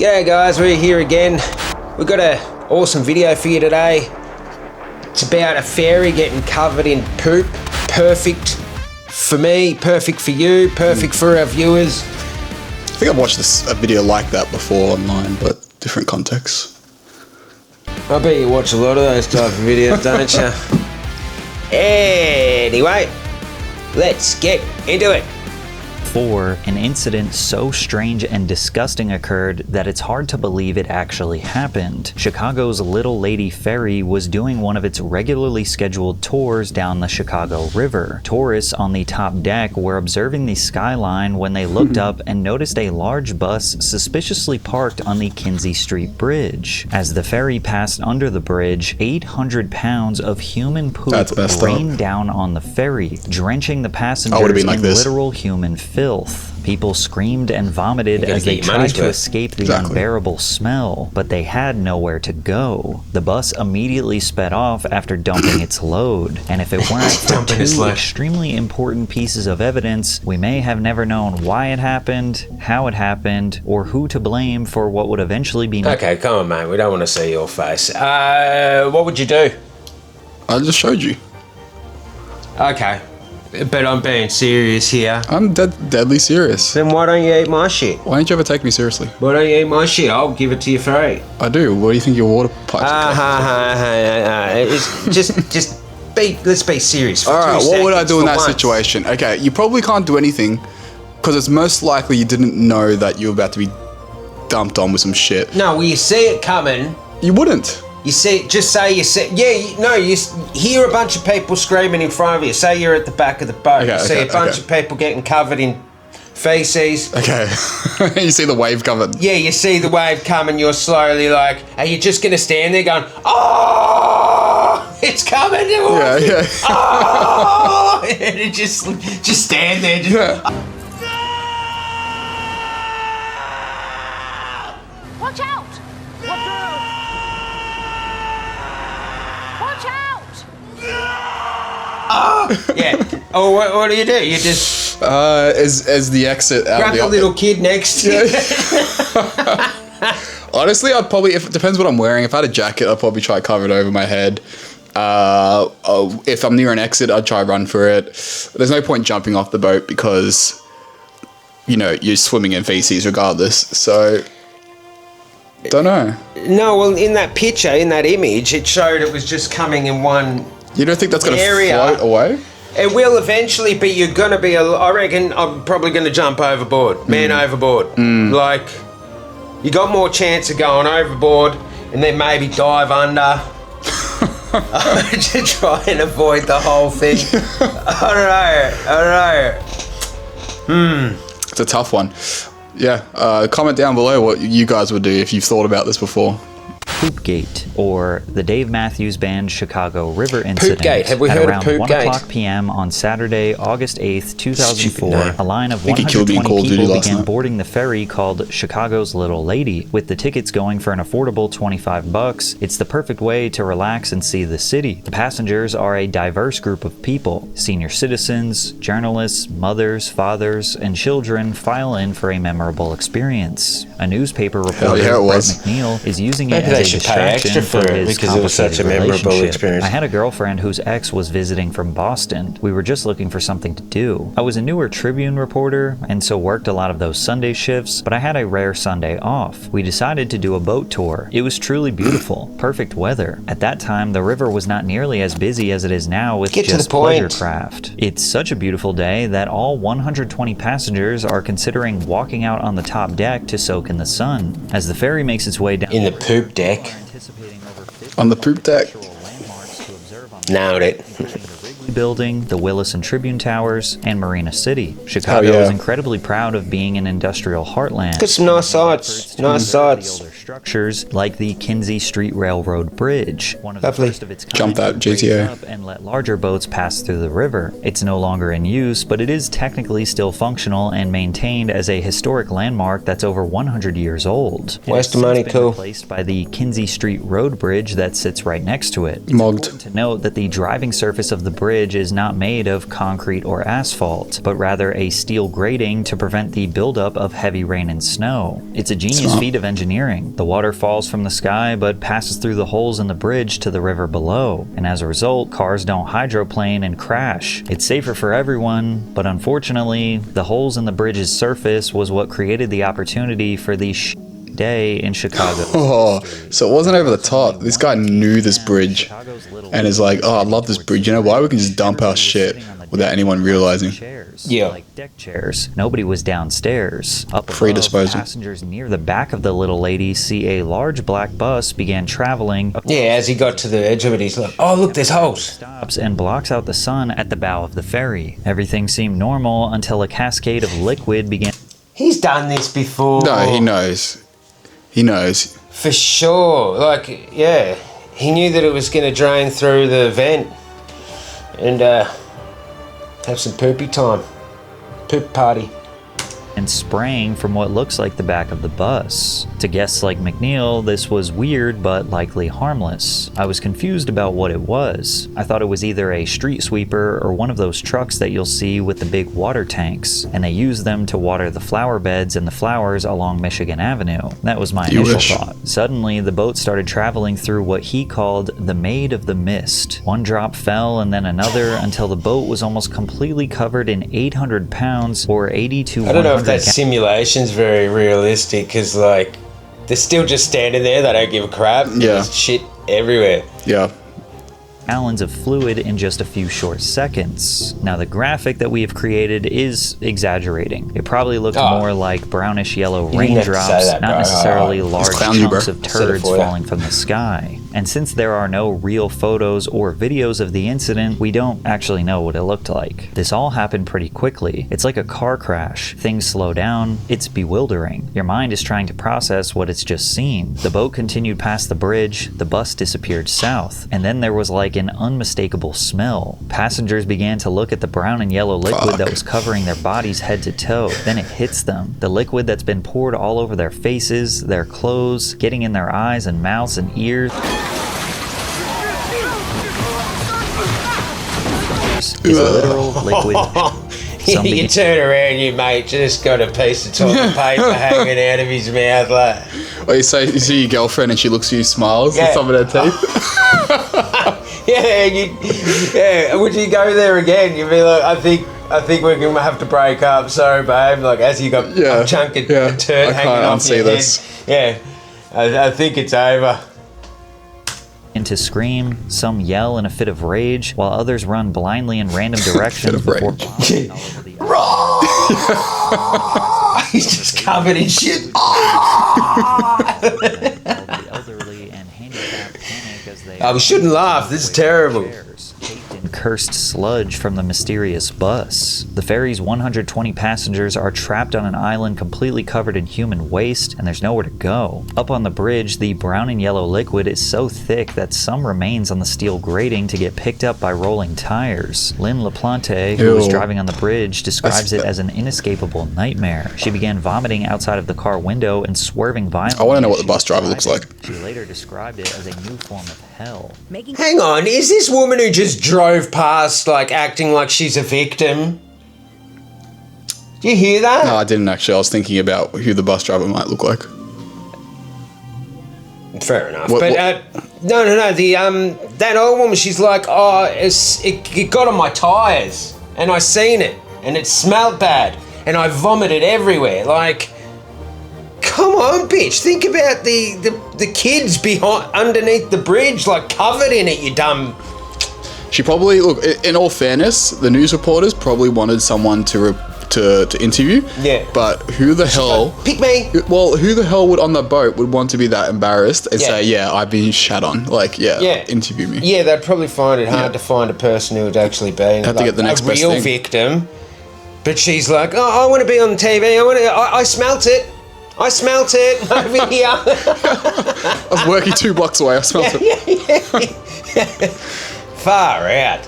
G'day guys, we're here again. We've got an awesome video for you today. It's about a ferry getting covered in poop. Perfect for me, perfect for you, perfect for our viewers. I think I've watched a video like that before online, but different contexts. I bet you watch a lot of those type of videos, don't you? Anyway, let's get into it. 4. An incident so strange and disgusting occurred that it's hard to believe it actually happened. Chicago's Little Lady Ferry was doing one of its regularly scheduled tours down the Chicago River. Tourists on the top deck were observing the skyline when they looked up and noticed a large bus suspiciously parked on the Kinzie Street Bridge. As the ferry passed under the bridge, 800 pounds of human poop rained down on the ferry, drenching the passengers in literal human filth. People screamed and vomited as they tried to escape the unbearable smell, but they had nowhere to go. The bus immediately sped off after dumping its load, and if it weren't for two extremely important pieces of evidence, we may have never known why it happened, how it happened, or who to blame for what would eventually be... Okay, come on, mate. We don't want to see your face. What would you do? I just showed you. Okay. But I'm being serious here. I'm deadly serious. Then why don't you eat my shit? Why don't you ever take me seriously? Why don't you eat my shit? I'll give it to you free. I do. What do you think your water pipes Let's be serious for Alright, what would I do in that once. situation? Okay, you probably can't do anything because it's most likely you didn't know that you were about to be dumped on with some shit. No, well, you see it coming. You wouldn't. You see, just say you see, you hear a bunch of people screaming in front of you. Say you're at the back of the boat. You see a bunch of people getting covered in feces. Okay. You see the wave coming. Yeah, you see the wave coming. You're slowly like, are you just going to stand there going, oh, it's coming. Yeah. Oh, and just stand there. Watch out! Watch out! Watch out! Yeah. Oh, what do? You just as the exit out grab of the the little kid next to you. Honestly, I'd probably, if it depends what I'm wearing. If I had a jacket, I'd probably try to cover it over my head. If I'm near an exit, I'd try to run for it. There's no point jumping off the boat because, you know, you're swimming in feces regardless. So, don't know. No, well, in that picture, in that image, it showed it was just coming in one. You don't think that's going to float away? It will eventually, but you're going to be, I reckon I'm probably going to jump overboard. Man overboard. Like, you got more chance of going overboard and then maybe dive under to try and avoid the whole thing. I don't know. It's a tough one. Yeah, comment down below what you guys would do if you've thought about this before. Poopgate, or the Dave Matthews Band Chicago River incident. Poopgate. Have we heard of Poopgate? At around 1 o'clock p.m. on Saturday, August 8th, 2004, a line of 120 people began boarding the ferry called Chicago's Little Lady, with the tickets going for an affordable $25. It's the perfect way to relax and see the city. The passengers are a diverse group of people. Senior citizens, journalists, mothers, fathers, and children file in for a memorable experience. A newspaper reporter, Brett McNeil, is using it as a distraction for his because it was such a memorable experience. I had a girlfriend whose ex was visiting from Boston. We were just looking for something to do. I was a newer Tribune reporter and so worked a lot of those Sunday shifts, but I had a rare Sunday off. We decided to do a boat tour. It was truly beautiful, perfect weather. At that time, the river was not nearly as busy as it is now with just pleasure craft. It's such a beautiful day that all 120 passengers are considering walking out on the top deck to soak in the sun. As the ferry makes its way down in the poop deck. On the poop deck. Nailed it. Building, the Willis and Tribune Towers, and Marina City. Chicago is incredibly proud of being an industrial heartland. Got some nice sights. Nice sights. Structures like the Kinzie Street Railroad Bridge, one of the first of its kind. Jump that GTA. And let larger boats pass through the river. It's no longer in use, but it is technically still functional and maintained as a historic landmark that's over 100 years old. Waste of money, cool. Replaced by the Kinzie Street Road Bridge that sits right next to it. Mogged. It's important to note that the driving surface of the bridge bridge is not made of concrete or asphalt, but rather a steel grating to prevent the buildup of heavy rain and snow. It's a genius feat of engineering. The water falls from the sky but passes through the holes in the bridge to the river below, and as a result, cars don't hydroplane and crash. It's safer for everyone, but unfortunately, the holes in the bridge's surface was what created the opportunity for the day in Chicago. Oh, so it wasn't over the top. This guy knew this bridge and is like, oh, I love this bridge. You know why? We can just dump our shit without anyone realizing. Yeah. Like deck chairs. Nobody was downstairs. Up Free above, disposal. passengers near the back of the little lady see a large black bus began traveling. Yeah, as he got to the edge of it, he's like, oh, look, there's holes. Stops and blocks out the sun at the bow of the ferry. Everything seemed normal until a cascade of liquid began. He's done this before. No, he knows. He knows. For sure. Like, yeah. He knew that it was going to drain through the vent and have some poopy time. Poop party. and spraying from what looks like the back of the bus. To guests like McNeil, this was weird but likely harmless. I was confused about what it was. I thought it was either a street sweeper or one of those trucks that you'll see with the big water tanks, and they use them to water the flower beds and the flowers along Michigan Avenue. That was my initial thought. Suddenly, the boat started traveling through what he called the Maid of the Mist. One drop fell and then another until the boat was almost completely covered in 800 pounds or 80 to 100 I don't know if that simulation's very realistic, because like they're still just standing there, they don't give a crap. Yeah. There's shit everywhere. Yeah. gallons of fluid in just a few short seconds. Now the graphic that we have created is exaggerating. It probably looked more like brownish yellow didn't have to say raindrops, that, not bro. necessarily large clown you, chunks bro. of I said it turds for ya. falling from the sky. And since there are no real photos or videos of the incident, we don't actually know what it looked like. This all happened pretty quickly. It's like a car crash. Things slow down. It's bewildering. Your mind is trying to process what it's just seen. The boat continued past the bridge, the bus disappeared south, and then there was like an unmistakable smell. Passengers began to look at the brown and yellow liquid that was covering their bodies head to toe. Then it hits them. The liquid that's been poured all over their faces, their clothes, getting in their eyes and mouths and ears. Is a literal liquid. You turn around, your mate just got a piece of toilet paper hanging out of his mouth like. Or you see your girlfriend and she looks at you, smiles with some of her teeth. Yeah, would you go there again? You'd be like, I think we're gonna have to break up. Sorry, babe. Like, as you got a chunk of turd hanging off your head. Yeah, I think it's over. To scream, some yell in a fit of rage, while others run blindly in random directions before vomiting all over the He's just covered in shit. the elderly and handicapped panic as they We shouldn't laugh. This is terrible. caked in cursed sludge from the mysterious bus. The ferry's 120 passengers are trapped on an island completely covered in human waste, and there's nowhere to go. Up on the bridge, the brown and yellow liquid is so thick that some remains on the steel grating to get picked up by rolling tires. Lynn LaPlante, who was driving on the bridge, describes it as an inescapable nightmare. She began vomiting outside of the car window and swerving violently. I want to know what the bus driver looks like. She later described it as a new form of hell. Hang on, is this woman who just drove past, like, acting like she's a victim? Do you hear that? No, I didn't actually. I was thinking about who the bus driver might look like. Fair enough. What- No. The that old woman, she's like, oh, it got on my tires, and I seen it, and it smelled bad, and I vomited everywhere. Like, come on, bitch. Think about the kids behind underneath the bridge, like covered in it. You dumb. She probably look. In all fairness, the news reporters probably wanted someone to interview. Yeah. But who the hell? Pick me. Well, who the hell would on the boat would want to be that embarrassed and Yeah. say, "Yeah, I've been shat on." Like, Yeah. interview me. Yeah, they'd probably find it hard to find a person who would actually be Have to get the next a best real thing. victim. But she's like, oh, I want to be on TV. I smelt it. I smelt it over here. I was working 2 blocks away. I smelled it. Far out.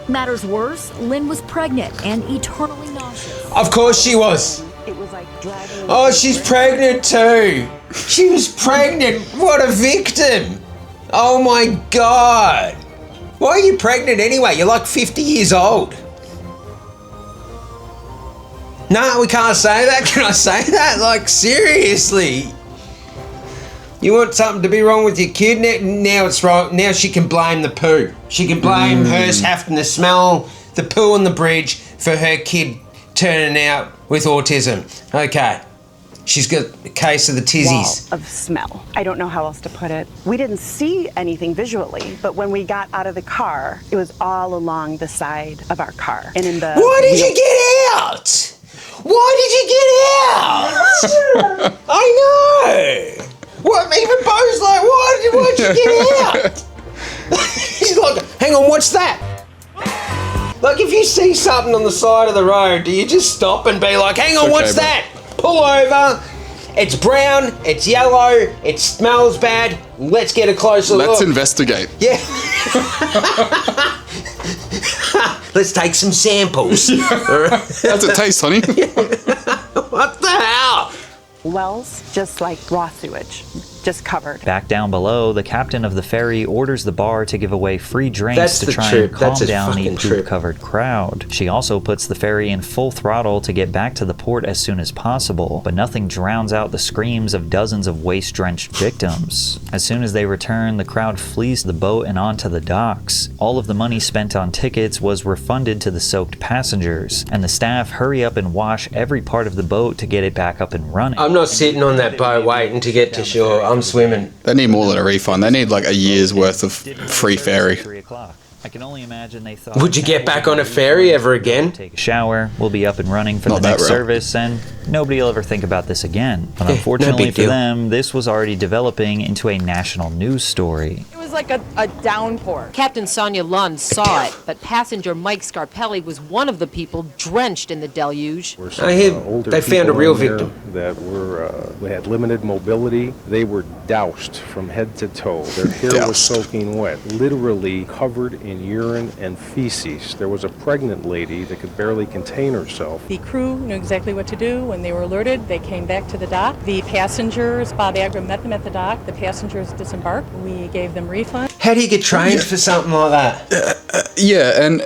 Matters worse, Lynn was pregnant and eternally nauseous. Of course she was. It was like driving. Oh, she's pregnant too. She was pregnant. What a victim. Oh my God. Why are you pregnant anyway? You're like 50 years old. No, we can't say that. Can I say that? Like, seriously. You want something to be wrong with your kid? Now it's wrong. Now she can blame the poo. She can blame her having to smell the poo on the bridge for her kid turning out with autism. Okay. She's got a case of the tizzies. Wall of smell. I don't know how else to put it. We didn't see anything visually, but when we got out of the car, it was all along the side of our car. And in the Why did you get out? Why did you get out? I know. What? Even Bo's like, why'd you get out? He's like, hang on, what's that? Like, if you see something on the side of the road, do you just stop and be like, hang on, Okay, what's bro. that? Pull over. It's brown. It's yellow. It smells bad. Let's get a closer look. Let's investigate. Yeah. Let's take some samples. How's it taste, honey? What the hell? wells, just like raw sewage, just covered. Back down below, the captain of the ferry orders the bar to give away free drinks That's to the try trip. and calm That's a down the fucking trip. poop-covered crowd. She also puts the ferry in full throttle to get back to the port as soon as possible, but nothing drowns out the screams of dozens of waste-drenched victims. As soon as they return, the crowd flees the boat and onto the docks. All of the money spent on tickets was refunded to the soaked passengers, and the staff hurry up and wash every part of the boat to get it back up and running. I'm not sitting on that boat waiting to get to shore. I'm swimming. They need more than a refund. They need like a year's worth of free ferry. 3 o'clock. I can only imagine they thought... Would you get back on a ferry ever again? Take a shower, we'll be up and running for Not the that next real. service, and nobody will ever think about this again. But Yeah, no unfortunately big for deal. them, this was already developing into a national news story. It was like a downpour. Captain Sonia Lund saw it, but passenger Mike Scarpelli was one of the people drenched in the deluge. I hear they found a real victim. That had limited mobility. They were doused from head to toe. Their hair was Doused. soaking wet, literally covered in urine and feces. There was a pregnant lady that could barely contain herself. The crew knew exactly what to do. When they were alerted, they came back to the dock. The passengers, Bob Agram met them at the dock. The passengers disembarked. We gave them refund. How do you get trained for something like that? Yeah, and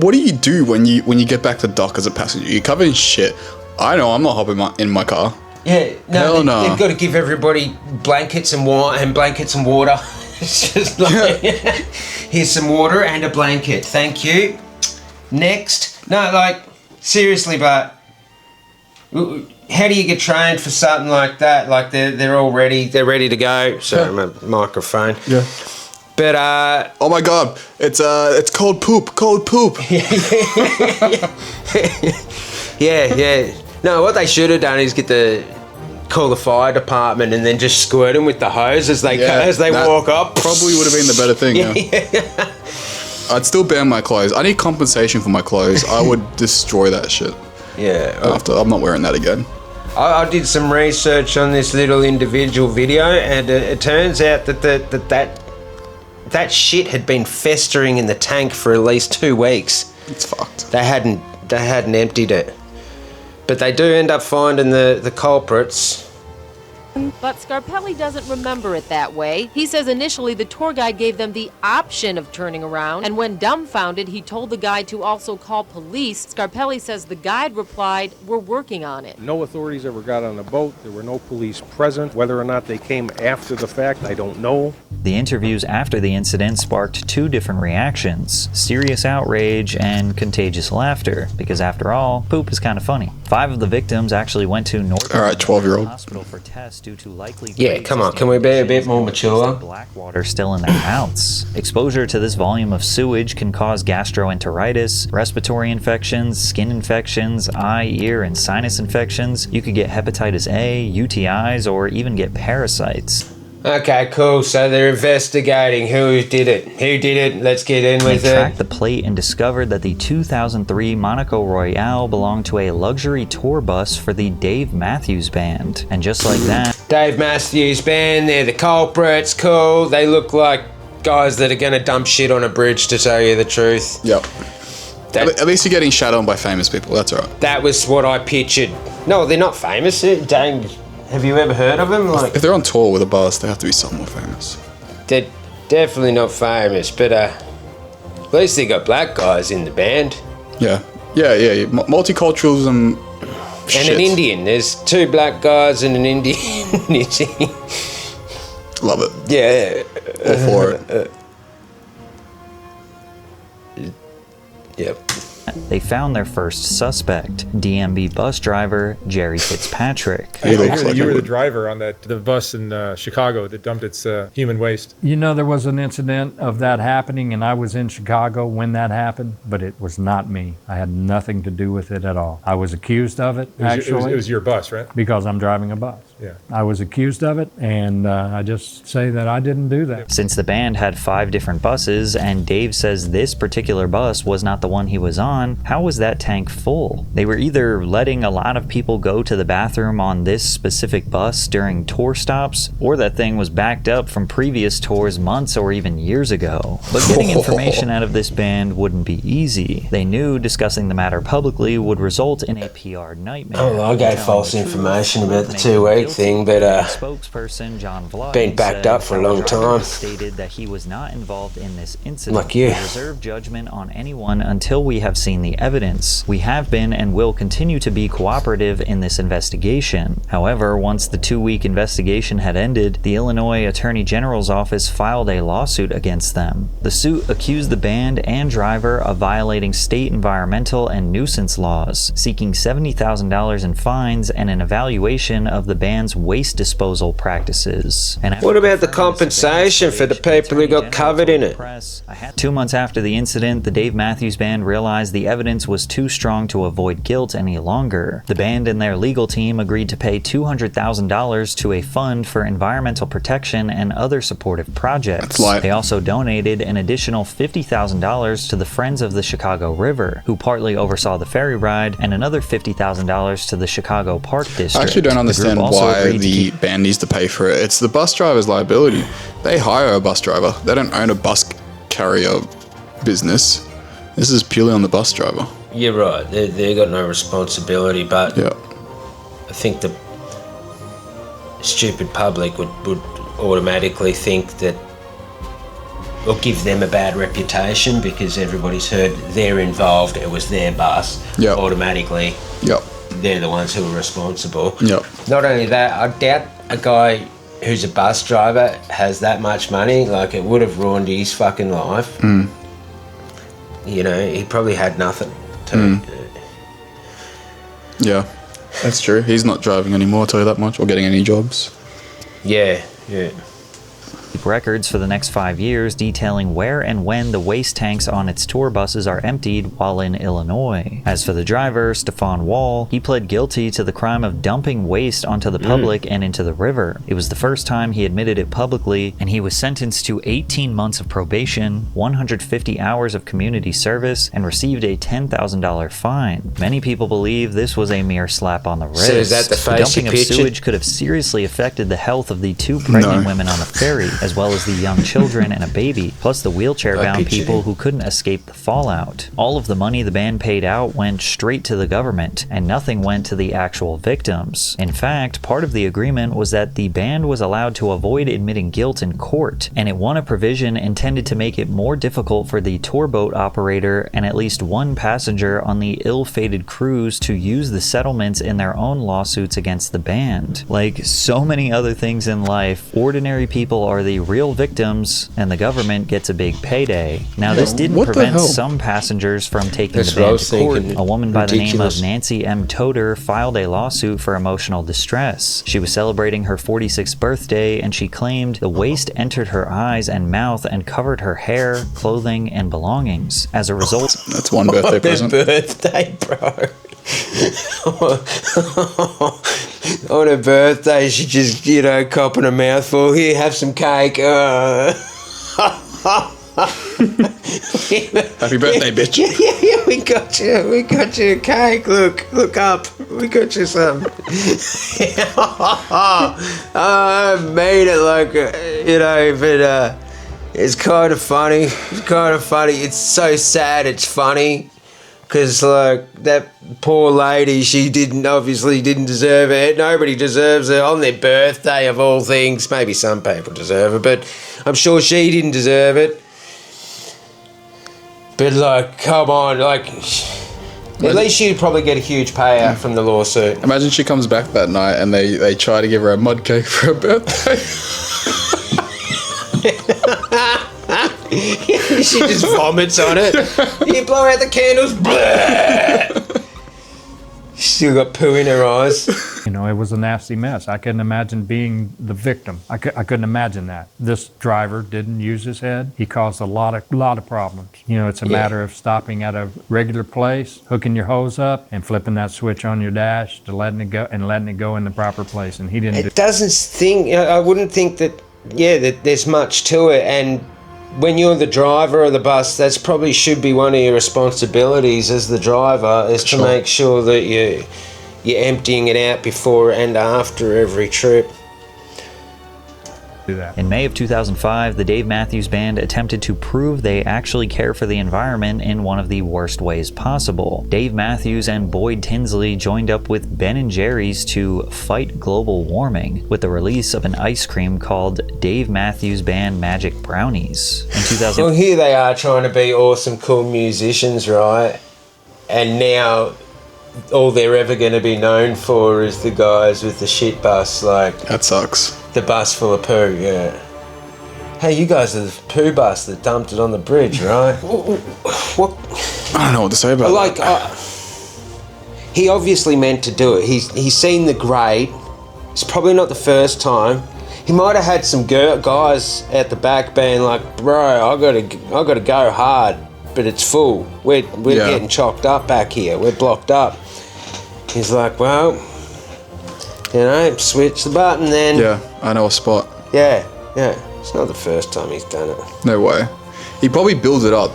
what do you do when you get back to dock as a passenger? You're covered in shit. I know I'm not hopping in my car. Yeah, Hell no. They've got to give everybody blankets and water. It's just like, here's some water and a blanket. Thank you. Next. No, like, seriously, but how do you get trained for something like that? Like, they're all ready. They're ready to go. Sorry, my microphone. Yeah. But, Oh my god, it's cold poop. yeah. No, what they should have done is call the fire department and then just squirt them with the hose as they that walk up. Probably would have been the better thing. Yeah. I'd still ban my clothes. I need compensation for my clothes. I would destroy that shit. Yeah. I'm not wearing that again. I did some research on this little individual video, and it turns out that shit had been festering in the tank for at least 2 weeks. It's fucked. They hadn't emptied it, but they do end up finding the culprits. But Scarpelli doesn't remember it that way. He says initially the tour guide gave them the option of turning around, and when dumbfounded, he told the guide to also call police. Scarpelli says the guide replied, "We're working on it." No authorities ever got on the boat. There were no police present. Whether or not they came after the fact, I don't know. The interviews after the incident sparked 2 different reactions: serious outrage and contagious laughter, because after all, poop is kind of funny. 5 of the victims actually went to North All right, 12-year-old. hospital for tests due to likely Yeah, come on, can we be a bit more mature? black water still in their mouths. Exposure to this volume of sewage can cause gastroenteritis, respiratory infections, skin infections, eye, ear, and sinus infections. You could get hepatitis A, UTIs, or even get parasites. Okay, cool. So they're investigating who did it. Let's get in They with tracked it. the plate and discovered that the 2003 Monaco Royale belonged to a luxury tour bus for the Dave Matthews Band. And just like that, Dave Matthews Band, they're the culprits. Cool. They look like guys that are going to dump shit on a bridge, to tell you the truth. Yep. That- At least you're getting shat on by famous people. That's alright. That was what I pictured. No, they're not famous. Dang, have you ever heard of them? Like, If they're on tour with a bus, they have to be somewhat famous. they're definitely not famous, but At least they got black guys in the band. Yeah. Multiculturalism. And an Indian. There's 2 black guys and an Indian. Love it. Yeah. All for it. Yep. They found their first suspect, DMV bus driver Jerry Fitzpatrick. He looks like You were him. the driver on the bus in Chicago that dumped its human waste. You know, there was an incident of that happening, and I was in Chicago when that happened, but it was not me. I had nothing to do with it at all. I was accused of it, actually. It was your bus, right? Because I'm driving a bus. Yeah. I was accused of it, and I just say that I didn't do that. Since the band had 5 different buses, and Dave says this particular bus was not the one he was on, how was that tank full? They were either letting a lot of people go to the bathroom on this specific bus during tour stops, or that thing was backed up from previous tours months or even years ago. But getting information out of this band wouldn't be easy. They knew discussing the matter publicly would result in a PR nightmare. Oh, I gave false information about the 2-week thing, but spokesperson John Vlad been backed up for a long time. Stated that he was not involved in this incident. Like you. We reserve judgment on anyone until we have seen the evidence. We have been and will continue to be cooperative in this investigation. However, once the 2-week investigation had ended, the Illinois Attorney General's office filed a lawsuit against them. The suit accused the band and driver of violating state environmental and nuisance laws, seeking $70,000 in fines and an evaluation of the band's waste disposal practices. And what about the compensation for the people who got covered in it? 2 months after the incident, the Dave Matthews Band realized the evidence was too strong to avoid guilt any longer. The band and their legal team agreed to pay $200,000 to a fund for environmental protection and other supportive projects. They also donated an additional $50,000 to the Friends of the Chicago River, who partly oversaw the ferry ride, and another $50,000 to the Chicago Park District. I actually don't understand why the band needs to pay for it. It's the bus driver's liability. They hire a bus driver. They don't own a bus carrier business. This is purely on the bus driver. You're right. They got no responsibility, but yeah. I think the stupid public would automatically think that, or give them a bad reputation because everybody's heard they're involved, it was their bus. Yep. Automatically, yep. They're the ones who are responsible. Yep. Not only that, I doubt a guy who's a bus driver has that much money. Like, it would have ruined his fucking life. Mm. You know, he probably had nothing to Yeah, that's true. He's not driving anymore, I'll tell you that much, or getting any jobs. Yeah. Records for the next 5 years detailing where and when the waste tanks on its tour buses are emptied while in Illinois. As for the driver, Stefan Wall, he pled guilty to the crime of dumping waste onto the public and into the river. It was the first time he admitted it publicly, and he was sentenced to 18 months of probation, 150 hours of community service, and received a $10,000 fine. Many people believe this was a mere slap on the wrist. So is that the face dumping you of pictured? sewage could have seriously affected the health of the 2 pregnant women on the ferry, as well as the young children and a baby, plus the wheelchair-bound people who couldn't escape the fallout. All of the money the band paid out went straight to the government, and nothing went to the actual victims. In fact, part of the agreement was that the band was allowed to avoid admitting guilt in court, and it won a provision intended to make it more difficult for the tour boat operator and at least one passenger on the ill-fated cruise to use the settlements in their own lawsuits against the band. Like so many other things in life, ordinary people are the real victims, and the government gets a big payday. Now, this didn't prevent some passengers from taking the band to court. A woman by the name of Nancy M. Toder filed a lawsuit for emotional distress. She was celebrating her 46th birthday, and she claimed the waste entered her eyes and mouth and covered her hair, clothing, and belongings. As a result, that's one birthday present. Birthday, bro. On her birthday, she just, copping a mouthful. Here, have some cake. Happy birthday, bitch. Yeah, we got you a cake. Look up. We got you some. I made it like, but it's kind of funny. It's so sad it's funny. Because, that poor lady, she obviously didn't deserve it. Nobody deserves it on their birthday, of all things. Maybe some people deserve it, but I'm sure she didn't deserve it. But like, come on, like, at least you'd probably get a huge payout from the lawsuit. Imagine she comes back that night and they try to give her a mud cake for her birthday. She just vomits on it. You blow out the candles. Still got poo in her eyes. You know, it was a nasty mess. I couldn't imagine being the victim. I couldn't imagine that. This driver didn't use his head. He caused a lot of problems. You know, it's a matter of stopping at a regular place, hooking your hose up, and flipping that switch on your dash to letting it go in the proper place. And he didn't. It doesn't think. I wouldn't think that. Yeah, that there's much to it. And when you're the driver of the bus, that's probably should be one of your responsibilities as the driver, is to make sure that you're emptying it out before and after every trip. In May of 2005, the Dave Matthews Band attempted to prove they actually care for the environment in one of the worst ways possible. Dave Matthews and Boyd Tinsley joined up with Ben & Jerry's to fight global warming with the release of an ice cream called Dave Matthews Band Magic Brownies. In 2000, Well, here they are trying to be awesome, cool musicians, right? And now all they're ever going to be known for is the guys with the shit bus, like... That sucks. The bus full of poo, yeah. Hey, you guys are the poo bus that dumped it on the bridge, right? What? I don't know what to say about that. He obviously meant to do it. He's seen the grate. It's probably not the first time. He might have had some guys at the back being like, "Bro, I gotta go hard, but it's full. We're getting chocked up back here. We're blocked up." He's like, "Well, you know, switch the button then." Yeah, I know a spot. Yeah. It's not the first time he's done it. No way. He probably builds it up.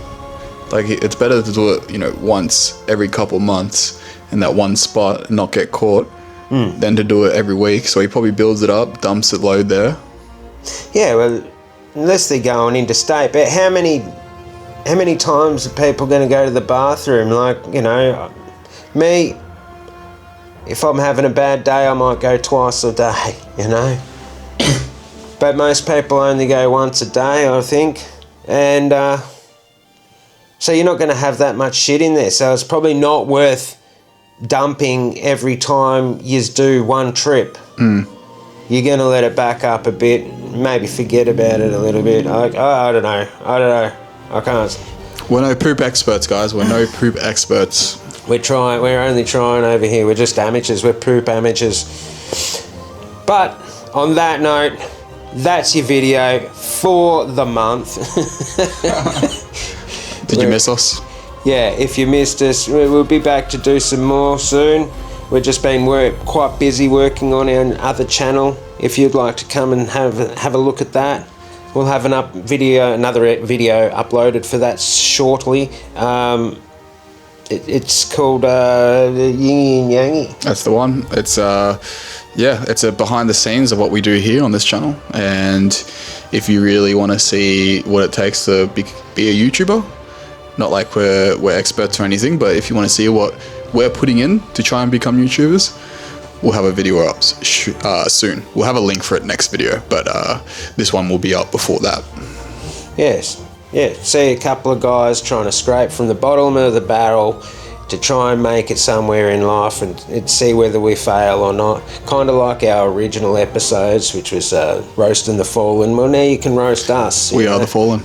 Like, it's better to do it, you know, once every couple months in that one spot and not get caught than to do it every week. So he probably builds it up, dumps it load there. Yeah, well, unless they're going interstate. But how many times are people going to go to the bathroom? Like, you know, me, if I'm having a bad day, I might go twice a day, you know. But most people only go once a day, I think. And so you're not going to have that much shit in there. So it's probably not worth dumping every time you do one trip. You're going to let it back up a bit, maybe forget about it a little bit. I don't know. I can't. We're no poop experts, guys. We're no poop experts. We're only trying over here. We're just amateurs. We're poop amateurs. But on that note, that's your video for the month. Did you miss us? Yeah, if you missed us, we'll be back to do some more soon. We've just been quite busy working on our other channel. If you'd like to come and have a look at that, we'll have another video uploaded for that shortly. It's called Yingy and Yangy. That's the one. It's it's a behind the scenes of what we do here on this channel. And if you really want to see what it takes to be a YouTuber, not like we're experts or anything, but if you want to see what we're putting in to try and become YouTubers, we'll have a video up soon. We'll have a link for it next video, but this one will be up before that. Yes. Yeah, see a couple of guys trying to scrape from the bottom of the barrel to try and make it somewhere in life and see whether we fail or not. Kind of like our original episodes, which was roasting the fallen. Well, now you can roast us. We are the fallen.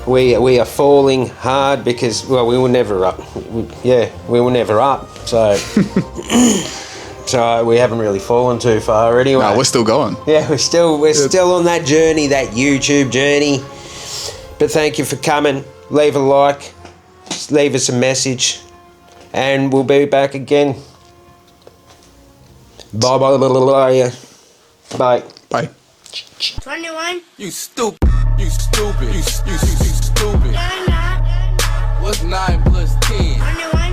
We are falling hard because, well, we were never up. We were never up. So, so we haven't really fallen too far anyway. No, we're still going. Yeah, we're still on that journey, that YouTube journey. But thank you for coming. Leave a like, leave us a message, and we'll be back again. Bye. Bye. 21. You stupid. You stupid. You stupid. I'm not. What's 9 plus 10? 21.